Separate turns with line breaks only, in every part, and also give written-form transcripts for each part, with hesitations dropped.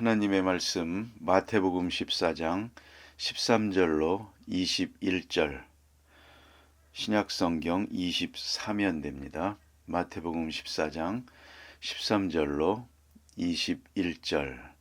하나님의 말씀 마태복음 14장 13절로 21절 신약성경 24면대입니다. 마태복음 14장 13절로 21절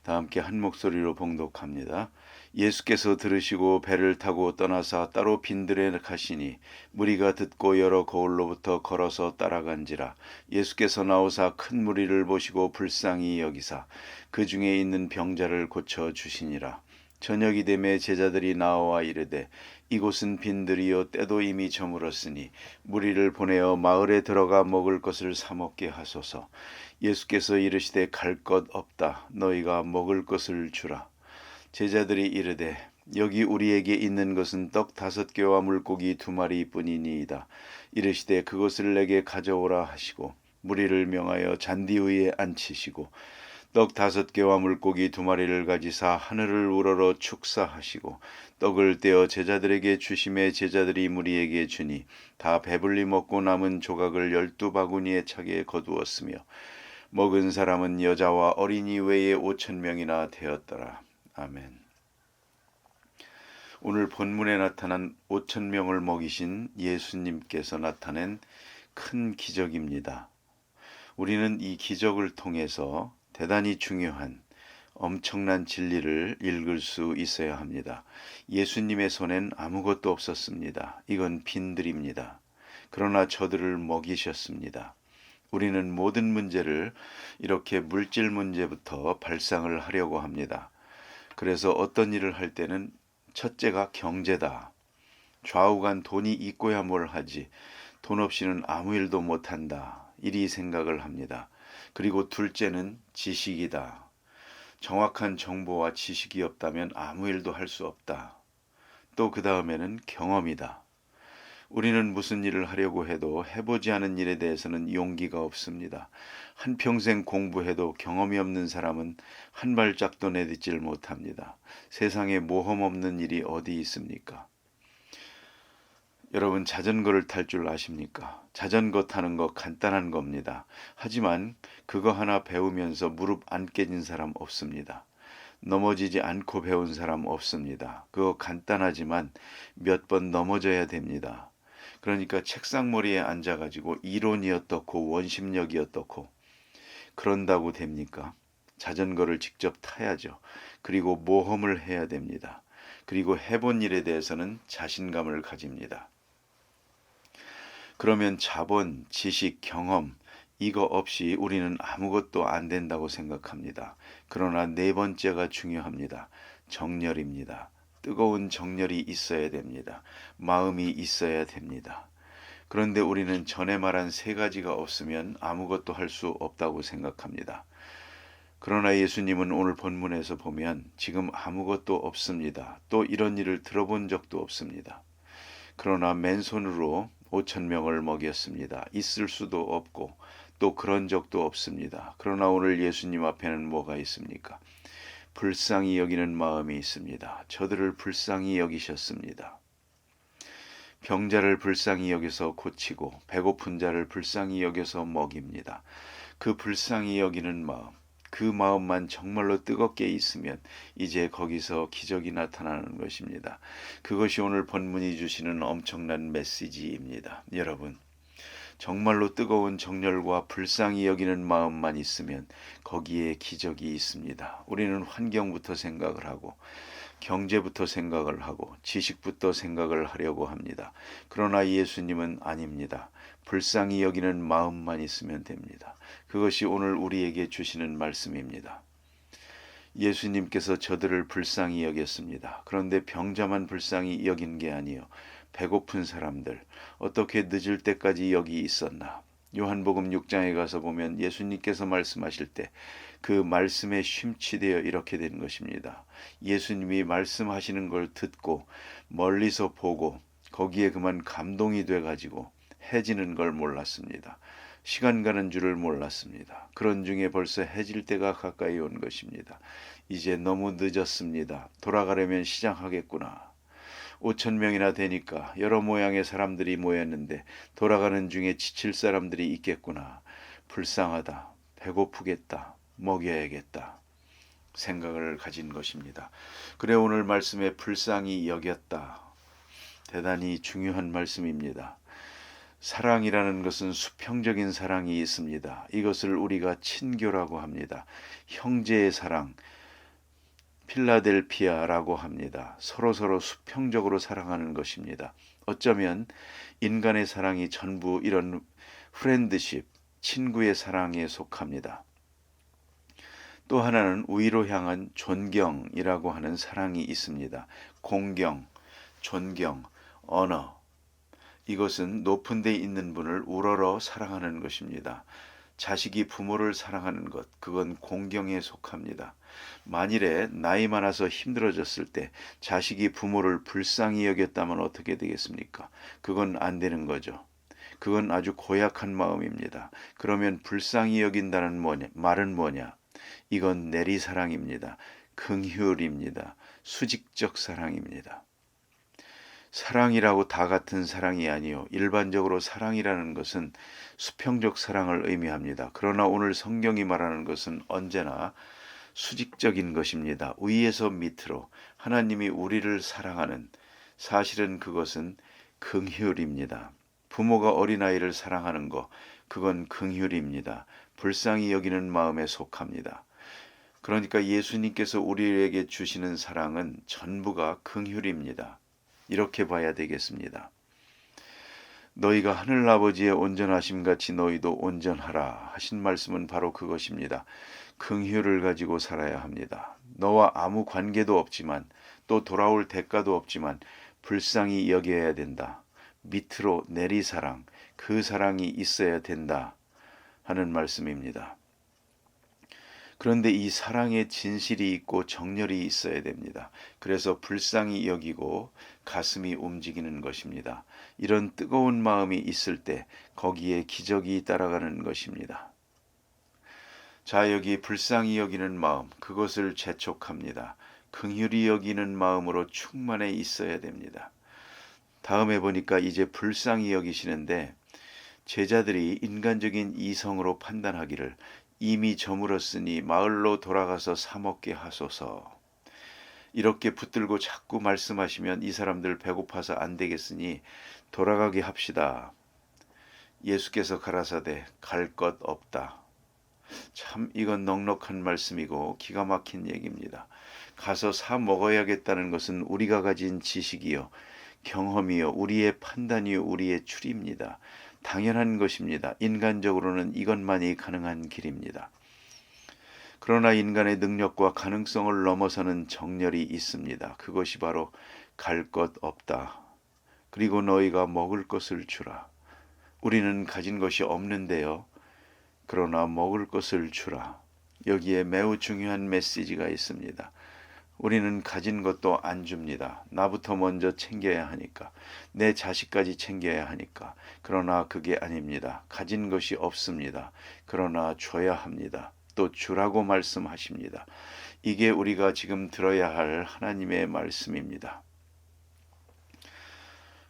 다 함께 한 목소리로 봉독합니다. 예수께서 들으시고 배를 타고 떠나사 따로 빈들에 가시니 무리가 듣고 여러 거울로부터 걸어서 따라간지라. 예수께서 나오사 큰 무리를 보시고 불쌍히 여기사 그 중에 있는 병자를 고쳐 주시니라. 저녁이 되매 제자들이 나와 이르되 이곳은 빈들이요 때도 이미 저물었으니 무리를 보내어 마을에 들어가 먹을 것을 사 먹게 하소서. 예수께서 이르시되 갈 것 없다. 너희가 먹을 것을 주라. 제자들이 이르되 여기 우리에게 있는 것은 떡 5개와 물고기 2마리뿐이니이다. 이르시되 그것을 내게 가져오라 하시고 무리를 명하여 잔디 위에 앉히시고 떡 5개와 물고기 2마리를 가지사 하늘을 우러러 축사하시고 떡을 떼어 제자들에게 주심에 제자들이 무리에게 주니 다 배불리 먹고 남은 조각을 12바구니에 차게 거두었으며 먹은 사람은 여자와 어린이 외에 5,000명이나 되었더라. 아멘. 오늘 본문에 나타난 5,000명을 먹이신 예수님께서 나타낸 큰 기적입니다. 우리는 이 기적을 통해서 대단히 중요한 엄청난 진리를 읽을 수 있어야 합니다. 예수님의 손엔 아무것도 없었습니다. 이건 빈들입니다. 그러나 저들을 먹이셨습니다. 우리는 모든 문제를 이렇게 물질 문제부터 발상을 하려고 합니다. 그래서 어떤 일을 할 때는 첫째가 경제다. 좌우간 돈이 있고야 뭘 하지. 돈 없이는 아무 일도 못한다. 이리 생각을 합니다. 그리고 둘째는 지식이다. 정확한 정보와 지식이 없다면 아무 일도 할 수 없다. 또 그 다음에는 경험이다. 우리는 무슨 일을 하려고 해도 해보지 않은 일에 대해서는 용기가 없습니다. 한평생 공부해도 경험이 없는 사람은 한 발짝도 내딛질 못합니다. 세상에 모험 없는 일이 어디 있습니까? 여러분 자전거를 탈 줄 아십니까? 자전거 타는 거 간단한 겁니다. 하지만 그거 하나 배우면서 무릎 안 깨진 사람 없습니다. 넘어지지 않고 배운 사람 없습니다. 그거 간단하지만 몇 번 넘어져야 됩니다. 그러니까 책상머리에 앉아가지고 이론이 어떻고 원심력이 어떻고 그런다고 됩니까? 자전거를 직접 타야죠. 그리고 모험을 해야 됩니다. 그리고 해본 일에 대해서는 자신감을 가집니다. 그러면 자본, 지식, 경험 이거 없이 우리는 아무것도 안 된다고 생각합니다. 그러나 네 번째가 중요합니다. 정열입니다. 뜨거운 정열이 있어야 됩니다. 마음이 있어야 됩니다. 그런데 우리는 전에 말한 3가지가 없으면 아무것도 할 수 없다고 생각합니다. 그러나 예수님은 오늘 본문에서 보면 지금 아무것도 없습니다. 또 이런 일을 들어본 적도 없습니다. 그러나 맨손으로 5,000명을 먹였습니다. 있을 수도 없고 또 그런 적도 없습니다. 그러나 오늘 예수님 앞에는 뭐가 있습니까? 불쌍히 여기는 마음이 있습니다. 저들을 불쌍히 여기셨습니다. 병자를 불쌍히 여겨서 고치고 배고픈 자를 불쌍히 여겨서 먹입니다. 그 불쌍히 여기는 마음, 그 마음만 정말로 뜨겁게 있으면 이제 거기서 기적이 나타나는 것입니다. 그것이 오늘 본문이 주시는 엄청난 메시지입니다. 여러분, 정말로 뜨거운 정열과 불쌍히 여기는 마음만 있으면 거기에 기적이 있습니다. 우리는 환경부터 생각을 하고 경제부터 생각을 하고 지식부터 생각을 하려고 합니다. 그러나 예수님은 아닙니다. 불쌍히 여기는 마음만 있으면 됩니다. 그것이 오늘 우리에게 주시는 말씀입니다. 예수님께서 저들을 불쌍히 여겼습니다. 그런데 병자만 불쌍히 여긴 게 아니요. 배고픈 사람들 어떻게 늦을 때까지 여기 있었나. 요한복음 6장에 가서 보면 예수님께서 말씀하실 때 그 말씀에 심취되어 이렇게 된 것입니다. 예수님이 말씀하시는 걸 듣고 멀리서 보고 거기에 그만 감동이 돼가지고 해지는 걸 몰랐습니다. 시간 가는 줄을 몰랐습니다. 그런 중에 벌써 해질 때가 가까이 온 것입니다. 이제 너무 늦었습니다. 돌아가려면 시작하겠구나. 5,000명이나 되니까 여러 모양의 사람들이 모였는데 돌아가는 중에 지칠 사람들이 있겠구나. 불쌍하다. 배고프겠다. 먹여야겠다. 생각을 가진 것입니다. 그래 오늘 말씀에 불쌍히 여겼다. 대단히 중요한 말씀입니다. 사랑이라는 것은 수평적인 사랑이 있습니다. 이것을 우리가 친교라고 합니다. 형제의 사랑, 필라델피아라고 합니다. 서로서로 수평적으로 사랑하는 것입니다. 어쩌면 인간의 사랑이 전부 이런 프렌드십, 친구의 사랑에 속합니다. 또 하나는 위로 향한 존경이라고 하는 사랑이 있습니다. 공경, 존경, 언어. 이것은 높은 데 있는 분을 우러러 사랑하는 것입니다. 자식이 부모를 사랑하는 것, 그건 공경에 속합니다. 만일에 나이 많아서 힘들어졌을 때 자식이 부모를 불쌍히 여겼다면 어떻게 되겠습니까? 그건 안 되는 거죠. 그건 아주 고약한 마음입니다. 그러면 불쌍히 여긴다는 말은 뭐냐? 이건 내리사랑입니다. 긍휼입니다. 수직적 사랑입니다. 사랑이라고 다 같은 사랑이 아니요. 일반적으로 사랑이라는 것은 수평적 사랑을 의미합니다. 그러나 오늘 성경이 말하는 것은 언제나 수직적인 것입니다. 위에서 밑으로 하나님이 우리를 사랑하는, 사실은 그것은 긍휼입니다. 부모가 어린아이를 사랑하는 것, 그건 긍휼입니다. 불쌍히 여기는 마음에 속합니다. 그러니까 예수님께서 우리에게 주시는 사랑은 전부가 긍휼입니다. 이렇게 봐야 되겠습니다. 너희가 하늘아버지의 온전하심 같이 너희도 온전하라 하신 말씀은 바로 그것입니다. 긍휼을 가지고 살아야 합니다. 너와 아무 관계도 없지만 또 돌아올 대가도 없지만 불쌍히 여겨야 된다. 밑으로 내리사랑, 그 사랑이 있어야 된다 하는 말씀입니다. 그런데 이 사랑에 진실이 있고 정열이 있어야 됩니다. 그래서 불쌍히 여기고 가슴이 움직이는 것입니다. 이런 뜨거운 마음이 있을 때 거기에 기적이 따라가는 것입니다. 자, 여기 불쌍히 여기는 마음, 그것을 재촉합니다. 긍휼히 여기는 마음으로 충만해 있어야 됩니다. 다음에 보니까 이제 불쌍히 여기시는데 제자들이 인간적인 이성으로 판단하기를 이미 저물었으니 마을로 돌아가서 사 먹게 하소서. 이렇게 붙들고 자꾸 말씀하시면 이 사람들 배고파서 안 되겠으니 돌아가게 합시다. 예수께서 가라사대 갈 것 없다. 참 이건 넉넉한 말씀이고 기가 막힌 얘기입니다. 가서 사 먹어야겠다는 것은 우리가 가진 지식이요, 경험이요, 우리의 판단이요, 우리의 추리입니다. 당연한 것입니다. 인간적으로는 이것만이 가능한 길입니다. 그러나 인간의 능력과 가능성을 넘어서는 정열이 있습니다. 그것이 바로 갈 것 없다. 그리고 너희가 먹을 것을 주라. 우리는 가진 것이 없는데요. 그러나 먹을 것을 주라. 여기에 매우 중요한 메시지가 있습니다. 우리는 가진 것도 안 줍니다. 나부터 먼저 챙겨야 하니까. 내 자식까지 챙겨야 하니까. 그러나 그게 아닙니다. 가진 것이 없습니다. 그러나 줘야 합니다. 또 주라고 말씀하십니다. 이게 우리가 지금 들어야 할 하나님의 말씀입니다.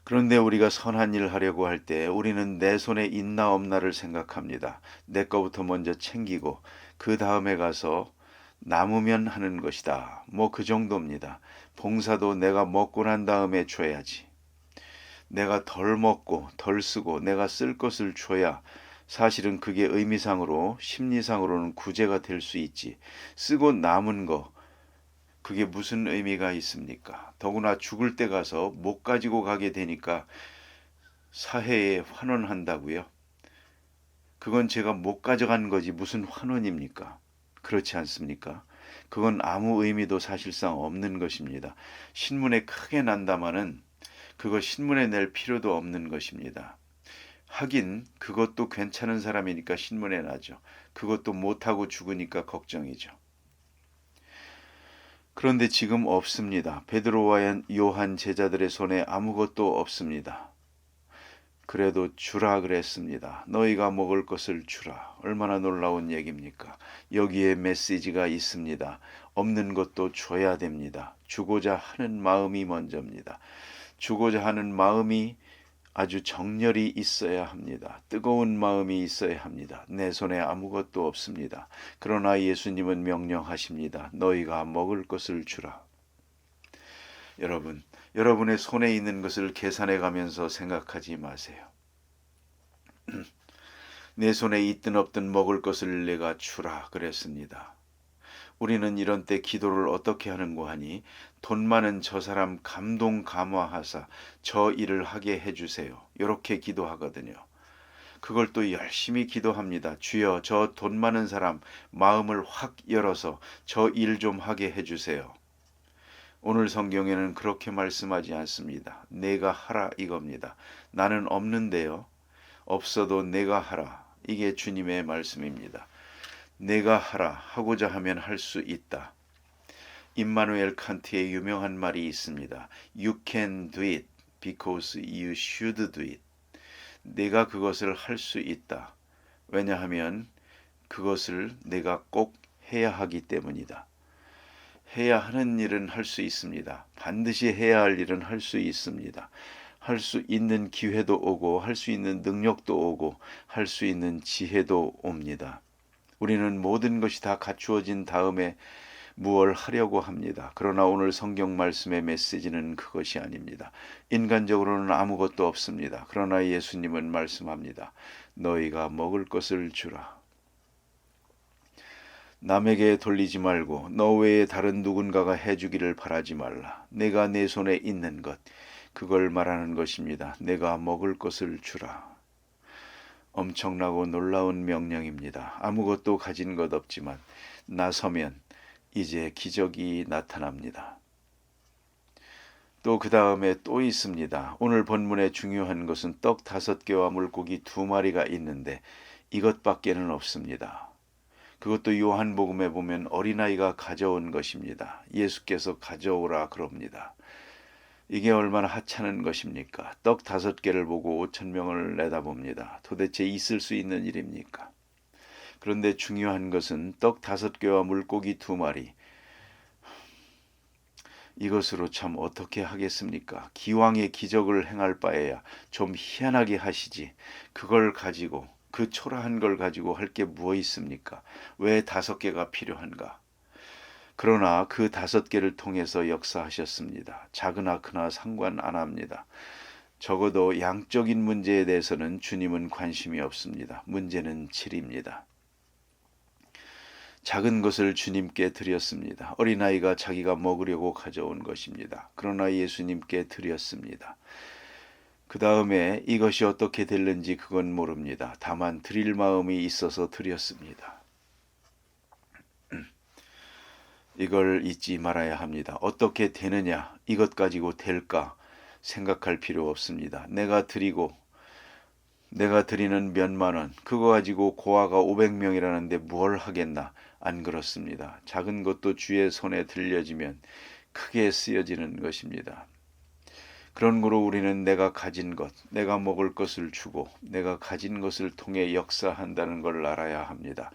그런데 우리가 선한 일 하려고 할 때 우리는 내 손에 있나 없나를 생각합니다. 내 거부터 먼저 챙기고 그 다음에 가서 남으면 하는 것이다. 뭐 그 정도입니다. 봉사도 내가 먹고 난 다음에 줘야지. 내가 덜 먹고 덜 쓰고 내가 쓸 것을 줘야 사실은 그게 의미상으로 심리상으로는 구제가 될 수 있지. 쓰고 남은 거 그게 무슨 의미가 있습니까? 더구나 죽을 때 가서 못 가지고 가게 되니까 사회에 환원한다고요? 그건 제가 못 가져간 거지 무슨 환원입니까? 그렇지 않습니까? 그건 아무 의미도 사실상 없는 것입니다. 신문에 크게 난다마는 그거 신문에 낼 필요도 없는 것입니다. 하긴 그것도 괜찮은 사람이니까 신문에 나죠. 그것도 못하고 죽으니까 걱정이죠. 그런데 지금 없습니다. 베드로와 요한 제자들의 손에 아무것도 없습니다. 그래도 주라 그랬습니다. 너희가 먹을 것을 주라. 얼마나 놀라운 얘기입니까? 여기에 메시지가 있습니다. 없는 것도 줘야 됩니다. 주고자 하는 마음이 먼저입니다. 주고자 하는 마음이 아주 정열이 있어야 합니다. 뜨거운 마음이 있어야 합니다. 내 손에 아무것도 없습니다. 그러나 예수님은 명령하십니다. 너희가 먹을 것을 주라. 여러분, 여러분의 손에 있는 것을 계산해 가면서 생각하지 마세요. 내 손에 있든 없든 먹을 것을 내가 주라 그랬습니다. 우리는 이런 때 기도를 어떻게 하는고 하니 돈 많은 저 사람 감동 감화하사 저 일을 하게 해주세요. 이렇게 기도하거든요. 그걸 또 열심히 기도합니다. 주여 저 돈 많은 사람 마음을 확 열어서 저 일 좀 하게 해주세요. 오늘 성경에는 그렇게 말씀하지 않습니다. 내가 하라 이겁니다. 나는 없는데요. 없어도 내가 하라. 이게 주님의 말씀입니다. 내가 하라 하고자 하면 할 수 있다. 임마누엘 칸트의 유명한 말이 있습니다. You can do it because you should do it. 내가 그것을 할 수 있다. 왜냐하면 그것을 내가 꼭 해야 하기 때문이다. 해야 하는 일은 할 수 있습니다. 반드시 해야 할 일은 할 수 있습니다. 할 수 있는 기회도 오고 할 수 있는 능력도 오고 할 수 있는 지혜도 옵니다. 우리는 모든 것이 다 갖추어진 다음에 무엇을 하려고 합니다. 그러나 오늘 성경 말씀의 메시지는 그것이 아닙니다. 인간적으로는 아무것도 없습니다. 그러나 예수님은 말씀합니다. 너희가 먹을 것을 주라. 남에게 돌리지 말고 너 외에 다른 누군가가 해주기를 바라지 말라. 내가 내 손에 있는 것, 그걸 말하는 것입니다. 내가 먹을 것을 주라. 엄청나고 놀라운 명령입니다. 아무것도 가진 것 없지만 나서면 이제 기적이 나타납니다. 또 그 다음에 또 있습니다. 오늘 본문의 중요한 것은 떡 5개와 물고기 2마리가 있는데 이것밖에는 없습니다. 그것도 요한복음에 보면 어린아이가 가져온 것입니다. 예수께서 가져오라 그럽니다. 이게 얼마나 하찮은 것입니까? 떡 5개를 보고 5,000명을 내다봅니다. 도대체 있을 수 있는 일입니까? 그런데 중요한 것은 떡 5개와 물고기 2마리. 이것으로 참 어떻게 하겠습니까? 기왕의 기적을 행할 바에야 좀 희한하게 하시지. 그걸 가지고 그 초라한 걸 가지고 할 게 무엇 있습니까? 왜 5개가 필요한가? 그러나 그 5개를 통해서 역사하셨습니다. 작으나 크나 상관 안 합니다. 적어도 양적인 문제에 대해서는 주님은 관심이 없습니다. 문제는 질입니다. 작은 것을 주님께 드렸습니다. 어린아이가 자기가 먹으려고 가져온 것입니다. 그러나 예수님께 드렸습니다. 그 다음에 이것이 어떻게 될는지 그건 모릅니다. 다만 드릴 마음이 있어서 드렸습니다. 이걸 잊지 말아야 합니다. 어떻게 되느냐, 이것 가지고 될까 생각할 필요 없습니다. 내가 드리는 몇만 원, 그거 가지고 고아가 500명이라는데 뭘 하겠나? 안 그렇습니다. 작은 것도 주의 손에 들려지면 크게 쓰여지는 것입니다. 그런 거로 우리는 내가 가진 것, 내가 먹을 것을 주고 내가 가진 것을 통해 역사한다는 걸 알아야 합니다.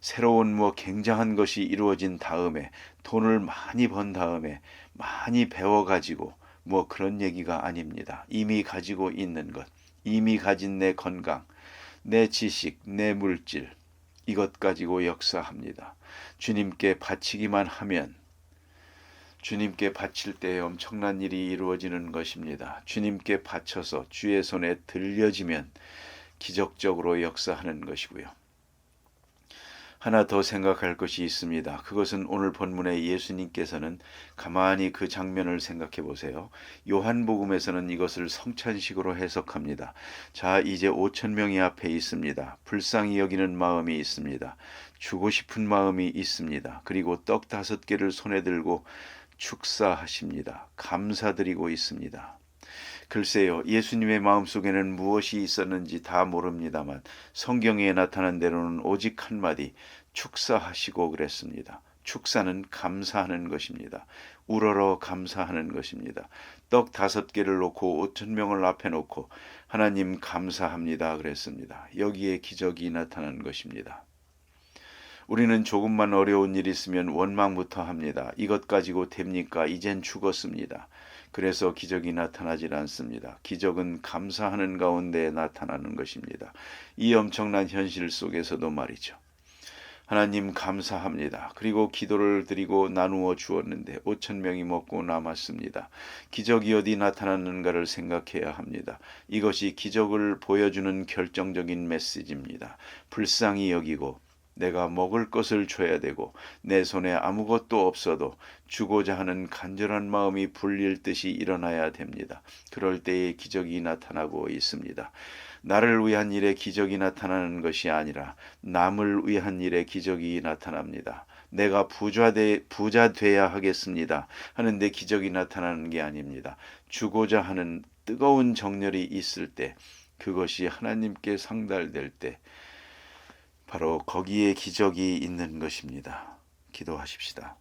새로운 굉장한 것이 이루어진 다음에 돈을 많이 번 다음에 많이 배워가지고 그런 얘기가 아닙니다. 이미 가지고 있는 것, 이미 가진 내 건강, 내 지식, 내 물질, 이것 가지고 역사합니다. 주님께 바치기만 하면 주님께 바칠 때 엄청난 일이 이루어지는 것입니다. 주님께 바쳐서 주의 손에 들려지면 기적적으로 역사하는 것이고요. 하나 더 생각할 것이 있습니다. 그것은 오늘 본문에 예수님께서는 가만히 그 장면을 생각해 보세요. 요한복음에서는 이것을 성찬식으로 해석합니다. 자, 이제 5,000명이 앞에 있습니다. 불쌍히 여기는 마음이 있습니다. 주고 싶은 마음이 있습니다. 그리고 떡 5개를 손에 들고 축사하십니다. 감사드리고 있습니다. 글쎄요, 예수님의 마음속에는 무엇이 있었는지 다 모릅니다만 성경에 나타난 대로는 오직 한마디 축사하시고 그랬습니다. 축사는 감사하는 것입니다. 우러러 감사하는 것입니다. 떡 5개를 놓고 5,000명을 앞에 놓고 하나님 감사합니다 그랬습니다. 여기에 기적이 나타난 것입니다. 우리는 조금만 어려운 일 있으면 원망부터 합니다. 이것 가지고 됩니까? 이젠 죽었습니다. 그래서 기적이 나타나질 않습니다. 기적은 감사하는 가운데 나타나는 것입니다. 이 엄청난 현실 속에서도 말이죠. 하나님 감사합니다. 그리고 기도를 드리고 나누어 주었는데 5천 명이 먹고 남았습니다. 기적이 어디 나타났는가를 생각해야 합니다. 이것이 기적을 보여주는 결정적인 메시지입니다. 불쌍히 여기고 내가 먹을 것을 줘야 되고 내 손에 아무것도 없어도 주고자 하는 간절한 마음이 불릴 듯이 일어나야 됩니다. 그럴 때에 기적이 나타나고 있습니다. 나를 위한 일에 기적이 나타나는 것이 아니라 남을 위한 일에 기적이 나타납니다. 내가 부자 돼야 하겠습니다 하는데 기적이 나타나는 게 아닙니다. 주고자 하는 뜨거운 정열이 있을 때, 그것이 하나님께 상달될 때 바로 거기에 기적이 있는 것입니다. 기도하십시다.